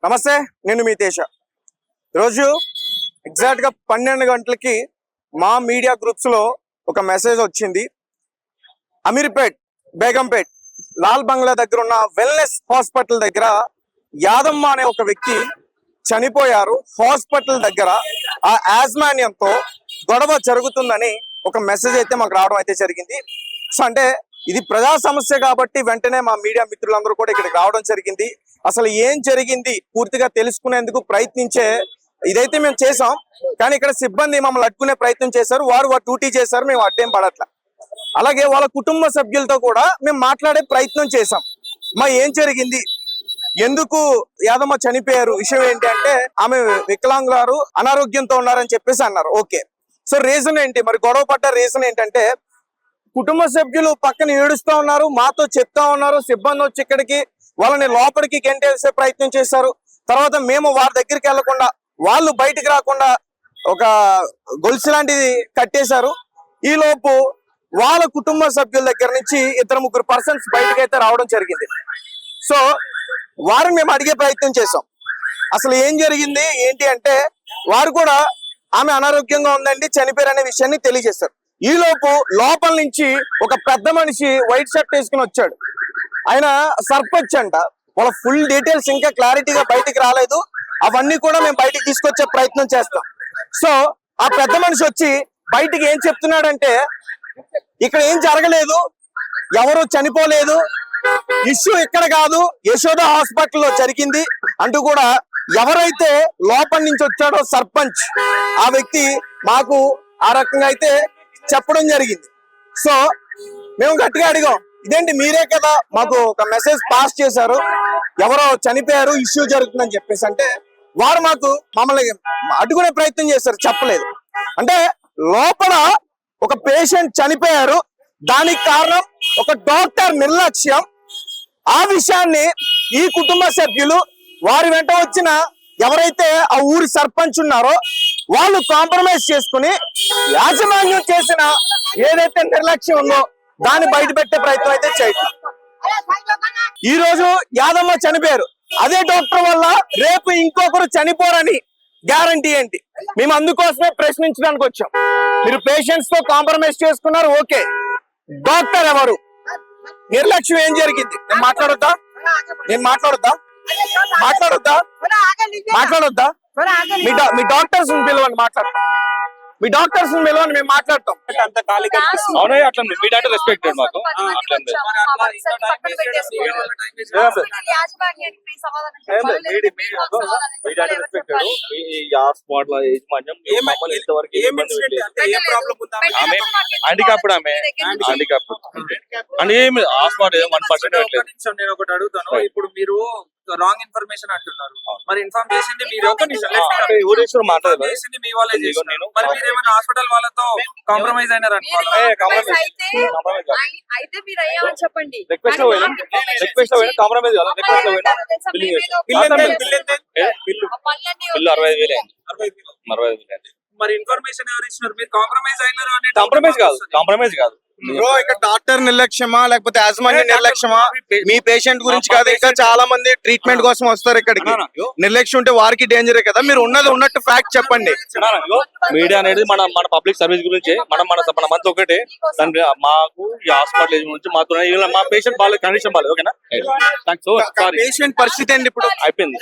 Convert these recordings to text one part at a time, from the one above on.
నమస్తే, నేను మీ తేజ. రోజు ఎగ్జాక్ట్గా 12 గంటలకి మా మీడియా గ్రూప్స్లో ఒక మెసేజ్ వచ్చింది. అమీర్పేట్, బేగంపేట్, లాల్ బంగ్లా దగ్గర ఉన్న వెల్నెస్ హాస్పిటల్ దగ్గర యాదమ్మ అనే ఒక వ్యక్తి చనిపోయారు. హాస్పిటల్ దగ్గర ఆ యాజమాన్యంతో గొడవ జరుగుతుందని ఒక మెసేజ్ అయితే మాకు రావడం అయితే జరిగింది. సో అంటే ఇది ప్రజా సమస్య కాబట్టి వెంటనే మా మీడియా మిత్రులందరూ కూడా ఇక్కడికి రావడం జరిగింది. అసలు ఏం జరిగింది పూర్తిగా తెలుసుకునేందుకు ప్రయత్నించే ఇదైతే మేము చేసాం. కానీ ఇక్కడ సిబ్బంది మమ్మల్ని అడ్డుకునే ప్రయత్నం చేశారు. వారు డ్యూటీ చేశారు, మేము అడ్డేం పడట్లా. అలాగే వాళ్ళ కుటుంబ సభ్యులతో కూడా మేము మాట్లాడే ప్రయత్నం చేసాం. ఏం జరిగింది, ఎందుకు యాదమ్మ చనిపోయారు, విషయం ఏంటి అంటే ఆమె వికలాంగులారు, అనారోగ్యంతో ఉన్నారని చెప్పేసి అన్నారు. ఓకే, సో రీజన్ ఏంటి, మరి గొడవ పడ్డ రీజన్ ఏంటంటే కుటుంబ సభ్యులు పక్కన ఏడుస్తూ ఉన్నారు, మాతో చెప్తా ఉన్నారు. సిబ్బంది వచ్చి ఇక్కడికి వాళ్ళని లోపలికి గెంటేసే ప్రయత్నం చేశారు. తర్వాత మేము వారి దగ్గరికి వెళ్లకుండా, వాళ్ళు బయటికి రాకుండా ఒక గొలుసు లాంటిది కట్టేశారు. ఈ లోపు వాళ్ళ కుటుంబ సభ్యుల దగ్గర నుంచి 2-3 పర్సన్స్ బయటకు అయితే రావడం జరిగింది. సో వారిని మేము అడిగే ప్రయత్నం చేసాం. అసలు ఏం జరిగింది ఏంటి అంటే వారు కూడా ఆమె అనారోగ్యంగా ఉందండి, చనిపోయారనే విషయాన్ని తెలియజేశారు. ఈ లోపు లోపల నుంచి ఒక పెద్ద మనిషి వైట్ షర్ట్ వేసుకుని వచ్చాడు. ఆయన సర్పంచ్ అంట. వాళ్ళ ఫుల్ డీటెయిల్స్ ఇంకా క్లారిటీగా బయటికి రాలేదు. అవన్నీ కూడా మేము బయటికి తీసుకొచ్చే ప్రయత్నం చేస్తాం. సో ఆ పెద్ద మనిషి వచ్చి బయటికి ఏం చెప్తున్నాడంటే, ఇక్కడ ఏం జరగలేదు, ఎవరు చనిపోలేదు, ఇష్యూ ఇక్కడ కాదు, యశోద హాస్పిటల్లో జరిగింది అంటూ కూడా ఎవరైతే లోపల నుంచి వచ్చాడో సర్పంచ్, ఆ వ్యక్తి మాకు ఆ రకంగా అయితే చెప్పడం జరిగింది. సో మేము గట్టిగా అడిగాం, ఇదేంటి మీరే కదా మాకు ఒక మెసేజ్ పాస్ చేశారు, ఎవరో చనిపోయారు, ఇష్యూ జరుగుతుందని చెప్పేసి అంటే వారు మమ్మల్ని అడ్డుకునే ప్రయత్నం చేశారు, చెప్పలేదు. అంటే లోపల ఒక పేషెంట్ చనిపోయారు, దానికి కారణం ఒక డాక్టర్ నిర్లక్ష్యం. ఆ విషయాన్ని ఈ కుటుంబ సభ్యులు, వారి వెంట వచ్చిన ఎవరైతే ఆ ఊరి సర్పంచ్ ఉన్నారో వాళ్ళు కాంప్రమైజ్ చేసుకుని యాజమాన్యం చేసిన ఏదైతే నిర్లక్ష్యం ఉందో దాన్ని బయట పెట్టే ప్రయత్నం అయితే చేయటం. ఈ రోజు యాదమ్మ చనిపోయారు, అదే డాక్టర్ వల్ల రేపు ఇంకొకరు చనిపోరని గ్యారంటీ ఏంటి? మేము అందుకోసమే ప్రశ్నించడానికి వచ్చాం. మీరు పేషెంట్స్ తో కాంప్రమైజ్ చేసుకున్నారు, ఓకే, డాక్టర్ ఎవరు, నిర్లక్ష్యం ఏం జరిగింది? నేను మాట్లాడొద్దా మీ డాక్టర్స్ పిలవండి, మాట్లాడతాం. మీ డాక్టర్స్ పిలవండి, మేము మాట్లాడతాం. అంత ఖాళీగా అవునా? అట్లా మీ డాక్టర్ రెస్పెక్టెడ్ మాకు. హ్యాండికాప్డ్ ఆమె, అంటే ఏమి హాస్పిటల్ 1% నేను ఒకటి అడుగుతాను. ఇప్పుడు మీరు రాంగ్ ఇన్ఫర్మేషన్ అంటున్నారు, మరి ఇన్ఫార్మ్ చేసింది మీరు, చేసింది మీ వాళ్ళే చేస్తున్నారు. మరి మీరు ఏమైనా హాస్పిటల్ వాళ్ళతో కాంప్రమైజ్ అయినారు అనుకోవాలి. రిక్వెస్ట్ కాంప్రమైజ్ కాదు, బిల్లు 65,000. మరి ఇన్ఫర్మేషన్ ఎవరు ఇచ్చినారు? మీరు కాంప్రమైజ్ అయినారు అని. కాంప్రమైజ్ కాదు. ఇక్కడ డాక్టర్ నిర్లక్ష్యమా లేకపోతే యాజమాన్య నిర్లక్ష్యమా? మీ పేషెంట్ గురించి కాదు, ఇంకా చాలా మంది ట్రీట్మెంట్ కోసం వస్తారు ఇక్కడికి. నిర్లక్ష్యం ఉంటే వారికి డేంజరే కదా. మీరు ఉన్నట్టు ఫ్యాక్ట్ చెప్పండి. మీడియా అనేది మన పబ్లిక్ సర్వీస్ గురించి మన మంత్ ఒకటే. మాకు ఈ హాస్పిటల్ గురించి మాకు మా పేషెంట్ వాళ్ళ కండిషన్ బాగాలేదు. ఓకేనా? పేషెంట్ పరిస్థితి ఏంటి ఇప్పుడు? అయిపోయింది.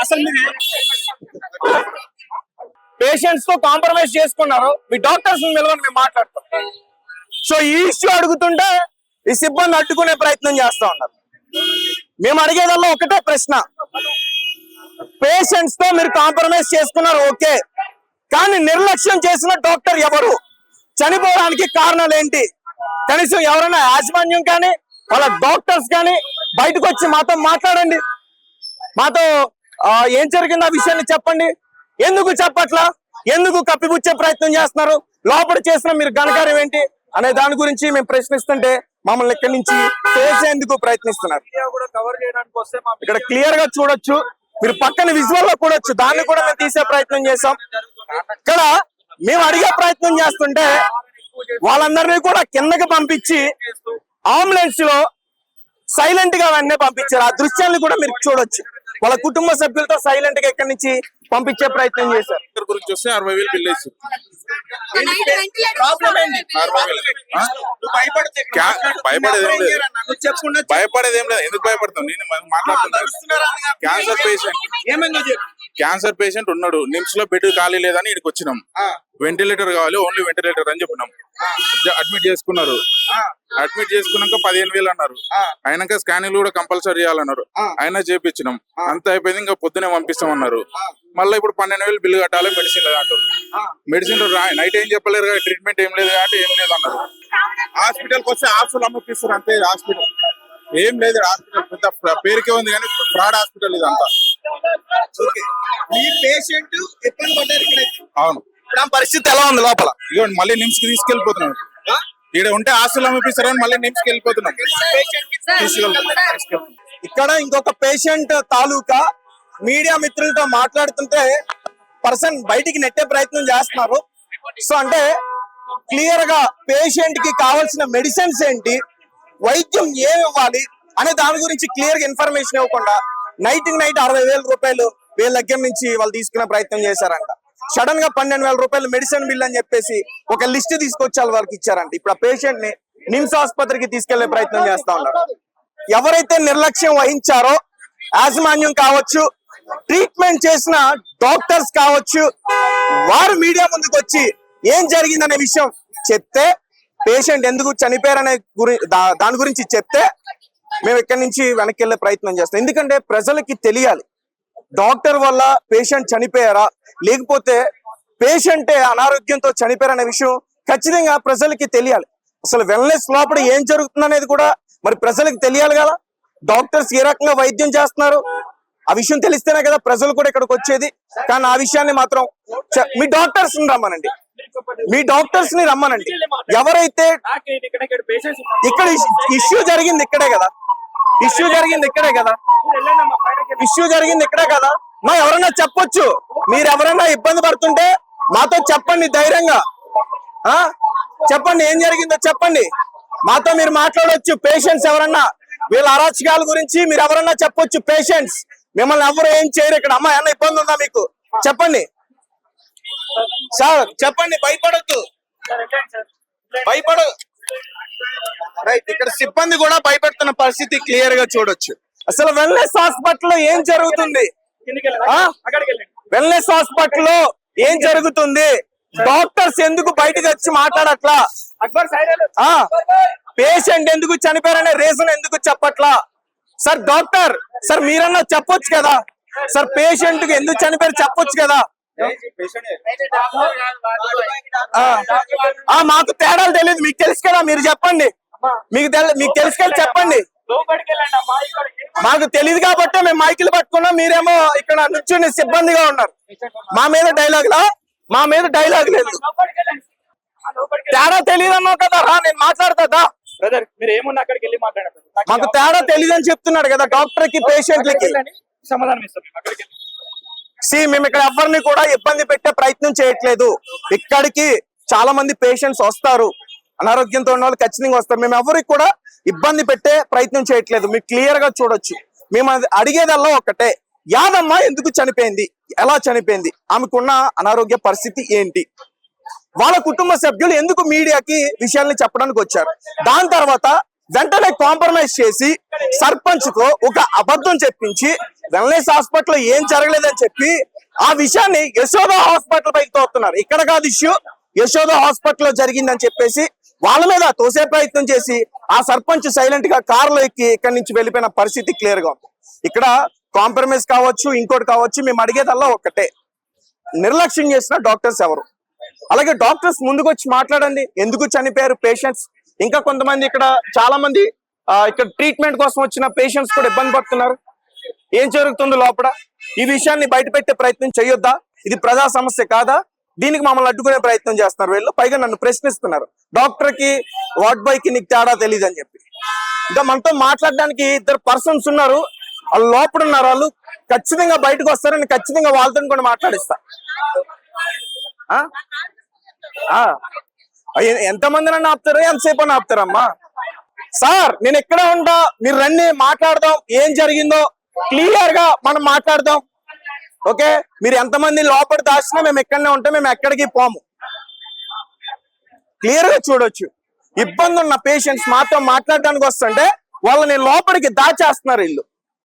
అసలు పేషెంట్స్ తో కాంప్రమైజ్ చేసుకున్నారు, మీ డాక్టర్స్ నిలవని మేము మాట్లాడతాం. సో ఈ ఇష్యూ అడుగుతుంటే ఈ సిబ్బంది అడ్డుకునే ప్రయత్నం చేస్తా ఉన్నారు. మేము అడిగేదల్లా ఒకటే ప్రశ్న, పేషెంట్స్ తో మీరు కాంప్రమైజ్ చేసుకున్నారు, ఓకే, కానీ నిర్లక్ష్యం చేసిన డాక్టర్ ఎవరు, చనిపోవడానికి కారణాలు ఏంటి? కనీసం ఎవరైనా యాజమాన్యం కానీ వాళ్ళ డాక్టర్స్ కానీ బయటకు వచ్చి మాతో మాట్లాడండి, మాతో ఏం జరిగింది ఆ విషయాన్ని చెప్పండి. ఎందుకు చెప్పట్లా? ఎందుకు కప్పిపుచ్చే ప్రయత్నం చేస్తున్నారు? లోపల చేసిన మీరు ఘనకార్యం ఏంటి అనే దాని గురించి మేము ప్రశ్నిస్తుంటే మమ్మల్ని ఇక్కడి నుంచి చేసేందుకు ప్రయత్నిస్తున్నారు. ఇక్కడ క్లియర్ గా చూడొచ్చు, మీరు పక్కన విజువల్ లో చూడొచ్చు, దాన్ని కూడా మేము తీసే ప్రయత్నం చేసాం. ఇక్కడ మేము అడిగే ప్రయత్నం చేస్తుంటే వాళ్ళందరినీ కూడా కిందకి పంపించి అంబులెన్స్ లో సైలెంట్ గా వెంటనే పంపించారు. ఆ దృశ్యాన్ని కూడా మీరు చూడొచ్చు. వాళ్ళ కుటుంబ సభ్యులతో సైలెంట్ గా ఎక్కడి నుంచి పంపించే ప్రయత్నం చేశారు. గురించి వస్తే 60,000 బిల్ వేసి భయపడేది ఏం లేదు. ఎందుకు భయపడతాం? నేను మాట్లాడుతున్నాను. క్యాన్సర్ పేషెంట్ ఉన్నాడు, నిమ్స్ లో బెడ్ ఖాళీ లేదని ఇక్కడికి వచ్చినాం. వెంటిలేటర్ కావాలి, ఓన్లీ వెంటిలేటర్ అని చెప్పినాం. అడ్మిట్ చేసుకున్నారు. అడ్మిట్ చేసుకున్నాక 15,000 అన్నారు. అయినాక స్కానింగ్ కూడా కంపల్సరీ చేయాలన్నారు. అయినా చేపించినాం. అంత అయిపోయింది. ఇంకా పొద్దునే పంపిస్తామన్నారు. మళ్ళీ ఇప్పుడు 12,000 బిల్లు కట్టాలి. మెడిసిన్ అంటారు. మెడిసిన్ నైట్ ఏం చెప్పలేరు కదా, ట్రీట్మెంట్ ఏం లేదు కాబట్టి ఏం లేదు అన్నారు. హాస్పిటల్కి వస్తే హాస్పిటల్ అమ్మకిస్తారు అంతే. హాస్పిటల్ ఏం లేదు. హాస్పిటల్ పెద్ద పేరుకే ఉంది కానీ ఫ్రాడ్ హాస్పిటల్ ఇదంతా. ఈ పేషెంట్ ఇబ్బంది పడ్డారు ఇక్కడ. అవును. పరిస్థితి ఎలా ఉంది లోపల? ఇదిగోండి మళ్ళీ నిమ్స్ కి తీసుకెళ్లిపోతున్నాం. ఇక్కడ ఉంటే హాస్టల్ అమ్మిపిస్తారని మళ్ళీ నిమ్స్ కి వెళ్ళిపోతున్నాం. ఇక్కడ ఇంకొక పేషెంట్ తాలూకా మీడియా మిత్రులతో మాట్లాడుతుంటే పర్సన్ బయటికి నెట్టే ప్రయత్నం చేస్తున్నారు. సో అంటే క్లియర్ గా పేషెంట్ కి కావాల్సిన మెడిసిన్స్ ఏంటి, వైద్యం ఏమి ఇవ్వాలి అనే దాని గురించి క్లియర్ గా ఇన్ఫర్మేషన్ ఇవ్వకుండా నైట్ 60,000 రూపాయలు వీళ్ళ దగ్గర నుంచి వాళ్ళు తీసుకునే ప్రయత్నం చేశారంట. సడన్ గా 12,000 రూపాయలు మెడిసిన్ బిల్ అని చెప్పేసి ఒక లిస్ట్ తీసుకొచ్చి వాళ్ళ వరకు ఇచ్చారంట. ఇప్పుడు ఆ పేషెంట్ ని నిమ్స్ ఆసుపత్రికి తీసుకెళ్లే ప్రయత్నం చేస్తా ఉన్నారు. ఎవరైతే నిర్లక్ష్యం వహించారో, యాజమాన్యం కావచ్చు, ట్రీట్మెంట్ చేసిన డాక్టర్స్ కావచ్చు, వారు మీడియా ముందుకు వచ్చి ఏం జరిగిందనే విషయం చెప్తే, పేషెంట్ ఎందుకు చనిపోయారనే దాని గురించి చెప్తే మేము ఇక్కడి నుంచి వెనక్కి వెళ్లే ప్రయత్నం చేస్తాం. ఎందుకంటే ప్రజలకి తెలియాలి డాక్టర్ వల్ల పేషెంట్ చనిపోయారా లేకపోతే పేషెంటే అనారోగ్యంతో చనిపోయారనే విషయం ఖచ్చితంగా ప్రజలకి తెలియాలి. అసలు వెల్నెస్ లోపల ఏం జరుగుతుంది అనేది కూడా మరి ప్రజలకు తెలియాలి కదా. డాక్టర్స్ ఏ రకంగా వైద్యం చేస్తున్నారు ఆ విషయం తెలిస్తేనే కదా ప్రజలు కూడా ఇక్కడికి వచ్చేది. కానీ ఆ విషయాన్ని మాత్రం మీ డాక్టర్స్ ని రమ్మనండి, మీ డాక్టర్స్ ని రమ్మనండి. ఎవరైతే ఇక్కడ ఇష్యూ జరిగింది ఇక్కడే కదా, ఇష్యూ జరిగింది ఇక్కడే కదా, ఇష్యూ జరిగింది ఇక్కడే కదా. మా ఎవరైనా చెప్పొచ్చు, మీరు ఎవరైనా ఇబ్బంది పడుతుంటే మాతో చెప్పండి ధైర్యంగా. చెప్పండి ఏం జరిగిందో చెప్పండి, మాతో మీరు మాట్లాడవచ్చు. పేషెంట్స్ ఎవరన్నా వీళ్ళ అరాచకాల గురించి మీరు ఎవరన్నా చెప్పొచ్చు. పేషెంట్స్ మిమ్మల్ని ఎవరు ఏం చేయరు ఇక్కడ. అమ్మ ఏమన్నా ఇబ్బంది ఉందా మీకు చెప్పండి సార్, చెప్పండి. భయపడద్దు, భయపడదు. రైట్, ఇక్కడ సిబ్బంది కూడా భయపెడుతున్న పరిస్థితి క్లియర్ గా చూడొచ్చు. అసలు వెల్నెస్ హాస్పిటల్లో ఏం జరుగుతుంది, వెల్నెస్ హాస్పిటల్లో ఏం జరుగుతుంది, డాక్టర్స్ ఎందుకు బయటకు వచ్చి మాట్లాడట్లా, పేషెంట్ ఎందుకు చనిపోయారనే రీజన్ ఎందుకు చెప్పట్లా. సార్ డాక్టర్ సార్ మీరన్నా చెప్పొచ్చు కదా సార్, పేషెంట్ కి ఎందుకు చనిపోయారు చెప్పొచ్చు కదా. మాకు తేడాలు తెలియదు, మీకు తెలుసు కదా, మీరు చెప్పండి. మీకు తెలుసు కదా, చెప్పండి. మాకు తెలియదు కాబట్టి మేము మైకులు పట్టుకున్నాం, మీరేమో ఇక్కడ నుంచుని సిబ్బందిగా ఉన్నారు. మా మీద డైలాగ్ లేదు. తేడా తెలియదు అన్నావు కదా, రా నేను మాట్లాడతా. మీరు ఏమున్నా అక్కడికి వెళ్ళి మాట్లాడారు. మాకు తేడా తెలియదు అని చెప్తున్నాడు కదా డాక్టర్ కి పేషెంట్లకి. సమాధానం ఇస్తాం. మేము ఇక్కడ ఎవరిని కూడా ఇబ్బంది పెట్టే ప్రయత్నం చేయట్లేదు. ఇక్కడికి చాలా మంది పేషెంట్స్ వస్తారు, అనారోగ్యంతో ఉన్న వాళ్ళు ఖచ్చితంగా వస్తారు. మేము ఎవరికి కూడా ఇబ్బంది పెట్టే ప్రయత్నం చేయట్లేదు. మీకు క్లియర్ గా చూడొచ్చు. మేము అడిగేదల్లా ఒక్కటే, యాదమ్మ ఎందుకు చనిపోయింది, ఎలా చనిపోయింది, ఆమెకున్న అనారోగ్య పరిస్థితి ఏంటి, వాళ్ళ కుటుంబ సభ్యులు ఎందుకు మీడియాకి విషయాల్ని చెప్పడానికి వచ్చారు. దాని తర్వాత వెంటనే కాంప్రమైజ్ చేసి సర్పంచ్ తో ఒక అబద్ధం చెప్పించి వెల్నెస్ హాస్పిటల్ ఏం జరగలేదని చెప్పి ఆ విషయాన్ని యశోద హాస్పిటల్ పైకి తోస్తున్నారు. ఇక్కడ కాదు ఇష్యూ, యశోద హాస్పిటల్ జరిగిందని చెప్పేసి వాళ్ళ మీద తోసే ప్రయత్నం చేసి ఆ సర్పంచ్ సైలెంట్ గా కారులో ఎక్కి ఇక్కడి నుంచి వెళ్ళిపోయిన పరిస్థితి క్లియర్ గా ఉంది. ఇక్కడ కాంప్రమైజ్ కావచ్చు, ఇంకోటి కావచ్చు. మేము అడిగేదల్లా ఒక్కటే, నిర్లక్ష్యం చేసిన డాక్టర్స్ ఎవరు, అలాగే డాక్టర్స్ ముందుకు వచ్చి మాట్లాడండి. ఎందుకు చనిపోయారు పేషెంట్స్, ఇంకా కొంతమంది ఇక్కడ చాలా మంది ఇక్కడ ట్రీట్మెంట్ కోసం వచ్చిన పేషెంట్స్ కూడా ఇబ్బంది పడుతున్నారు. ఏం జరుగుతుందో లోపల ఈ విషయాన్ని బయట పెట్టే ప్రయత్నం చేయొద్దా? ఇది ప్రజా సమస్య కాదా? దీనికి మమ్మల్ని అడ్డుకునే ప్రయత్నం చేస్తున్నారు వీళ్ళు. పైగా నన్ను ప్రశ్నిస్తున్నారు, డాక్టర్ కి వార్డ్ బాయ్ కి నీకు తేడా తెలియదు అని చెప్పి. ఇంకా మనతో మాట్లాడడానికి 2 పర్సన్స్ ఉన్నారు, వాళ్ళు లోపల ఉన్నారు. వాళ్ళు ఖచ్చితంగా బయటకు వస్తారని ఖచ్చితంగా వాళ్ళతో కూడా మాట్లాడిస్తా. ఎంతమంది నన్ను ఆపుతారు, ఎంతసేపు అని ఆపుతారమ్మా? సార్ నేను ఇక్కడే ఉంటా, మీరు రండి మాట్లాడదాం, ఏం జరిగిందో క్లియర్ గా మనం మాట్లాడదాం. ఓకే, మీరు ఎంతమంది లోపల దాచినా మేము ఇక్కడనే ఉంటాం, మేము ఎక్కడికి పోము. క్లియర్ గా చూడొచ్చు. ఇబ్బంది ఉన్న పేషెంట్స్ మాతో మాట్లాడడానికి వస్తుంటే వాళ్ళని లోపలికి దాచేస్తున్నారు వీళ్ళు.